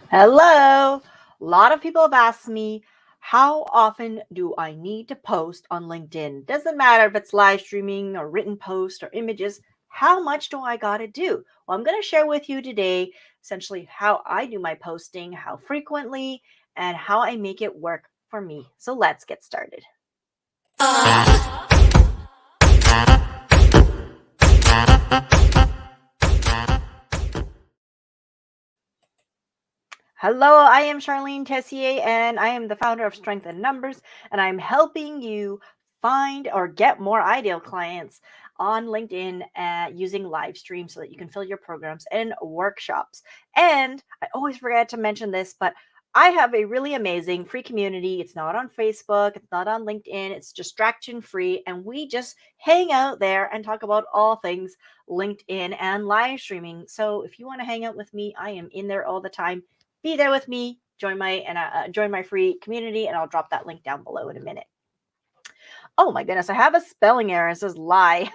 Hello. A lot of people have asked me, how often do I need to post on LinkedIn? Doesn't matter if it's live streaming or written post or images. How much do I got to do? Well, I'm going to share with you today essentially how I do my posting, how frequently, and how I make it work for me. So let's get started. Hello, I am Charlene Tessier, and I am the founder of Strength in Numbers, and I'm helping you find or get more ideal clients on LinkedIn using live streams so that you can fill your programs and workshops. And I always forget to mention this, but I have a really amazing free community. It's not on Facebook, it's not on LinkedIn, it's distraction free, and we just hang out there and talk about all things LinkedIn and live streaming. So if you want to hang out with me, I am in there all the time. Be there with me. Join my free community, and I'll drop that link down below in a minute. Oh my goodness, I have a spelling error. It says lie.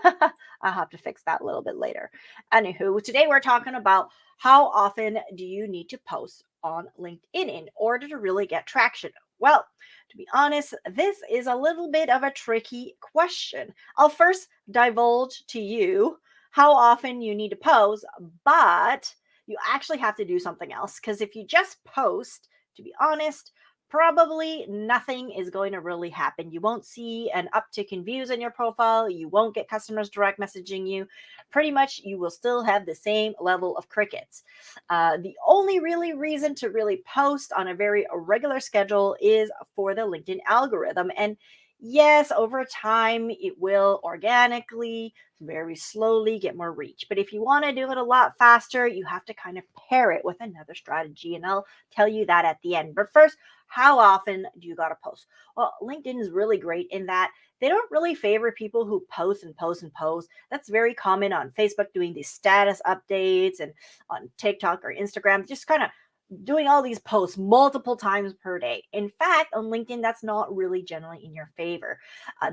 I'll have to fix that a little bit later. Anywho, today we're talking about how often do you need to post on LinkedIn in order to really get traction? Well, to be honest, this is a little bit of a tricky question. I'll first divulge to you how often you need to post, but you actually have to do something else because if you just post, to be honest, probably nothing is going to really happen. You won't see an uptick in views on your profile. You won't get customers direct messaging you. Pretty much, you will still have the same level of crickets. The only really reason to really post on a very regular schedule is for the LinkedIn algorithm. And yes, over time, it will organically, very slowly get more reach. But if you want to do it a lot faster, you have to kind of pair it with another strategy. And I'll tell you that at the end. But first, how often do you got to post? Well, LinkedIn is really great in that they don't really favor people who post and post and post. That's very common on Facebook, doing these status updates, and on TikTok or Instagram, just kind of doing all these posts multiple times per day. In fact, on LinkedIn, that's not really generally in your favor.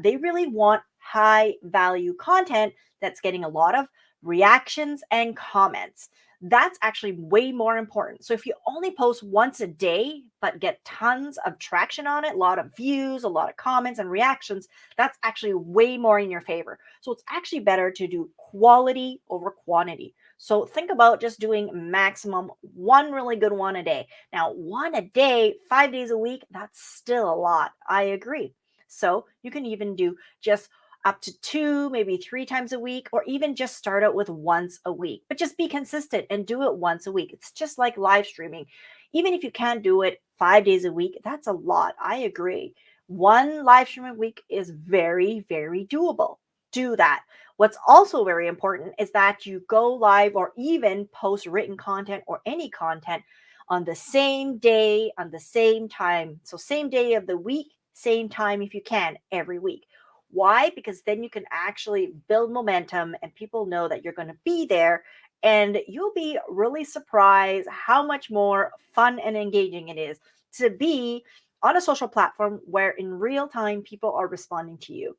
They really want high value content that's getting a lot of reactions and comments. That's actually way more important. So if you only post once a day, but get tons of traction on it, a lot of views, a lot of comments and reactions, that's actually way more in your favor. So it's actually better to do quality over quantity. So think about just doing maximum one really good one a day. Now, one a day, 5 days a week, that's still a lot. I agree. So you can even do just up to two, maybe three times a week, or even just start out with once a week. But just be consistent and do it once a week. It's just like live streaming. Even if you can't do it 5 days a week, that's a lot. I agree. One live stream a week is very, very doable. Do that. What's also very important is that you go live or even post written content or any content on the same day, on the same time. So, same day of the week, same time if you can, every week. Why? Because then you can actually build momentum and people know that you're going to be there. And you'll be really surprised how much more fun and engaging it is to be on a social platform where in real time people are responding to you.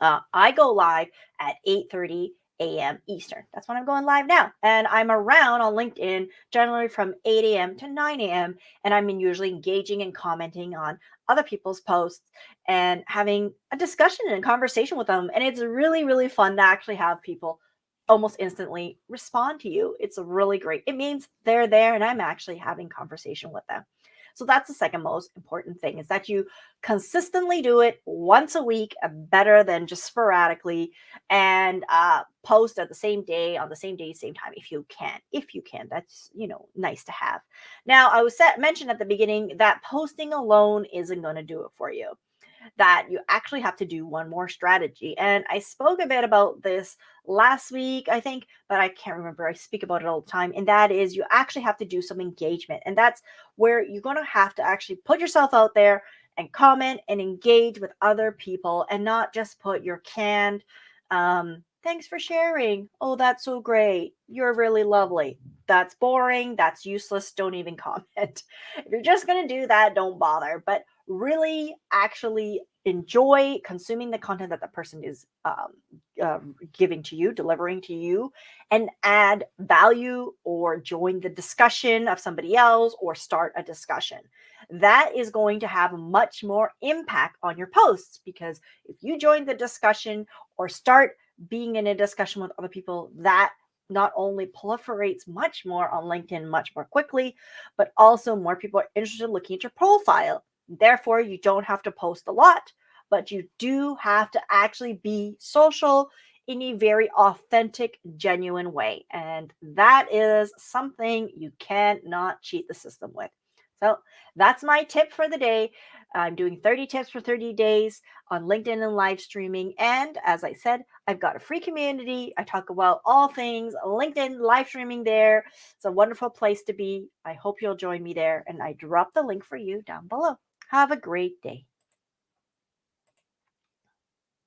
I go live at 8:30 a.m. Eastern. That's when I'm going live now. And I'm around on LinkedIn generally from 8 a.m. to 9 a.m. And I'm usually engaging and commenting on other people's posts and having a discussion and a conversation with them. And it's really, really fun to actually have people almost instantly respond to you. It's really great. It means they're there and I'm actually having conversation with them. So that's the second most important thing is that you consistently do it once a week, better than just sporadically, and post at the same day, on the same day, same time, if you can. If you can, that's nice to have. Now, I was mentioned at the beginning that posting alone isn't going to do it for you, that you actually have to do one more strategy. And I spoke a bit about this last week, I think, but I can't remember. I speak about it all the time. And that is you actually have to do some engagement. And that's where you're going to have to actually put yourself out there and comment and engage with other people and not just put your canned, thanks for sharing. Oh, that's so great. You're really lovely. That's boring. That's useless. Don't even comment. If you're just going to do that, don't bother. But really actually enjoy consuming the content that the person is giving to you, delivering to you, and add value or join the discussion of somebody else or start a discussion. That is going to have much more impact on your posts, because if you join the discussion or start being in a discussion with other people, that not only proliferates much more on LinkedIn much more quickly, but also more people are interested in looking at your profile. Therefore, you don't have to post a lot, but you do have to actually be social in a very authentic, genuine way. And that is something you cannot cheat the system with. So that's my tip for the day. I'm doing 30 tips for 30 days on LinkedIn and live streaming. And as I said, I've got a free community. I talk about all things LinkedIn live streaming there. It's a wonderful place to be. I hope you'll join me there. And I drop the link for you down below. Have a great day.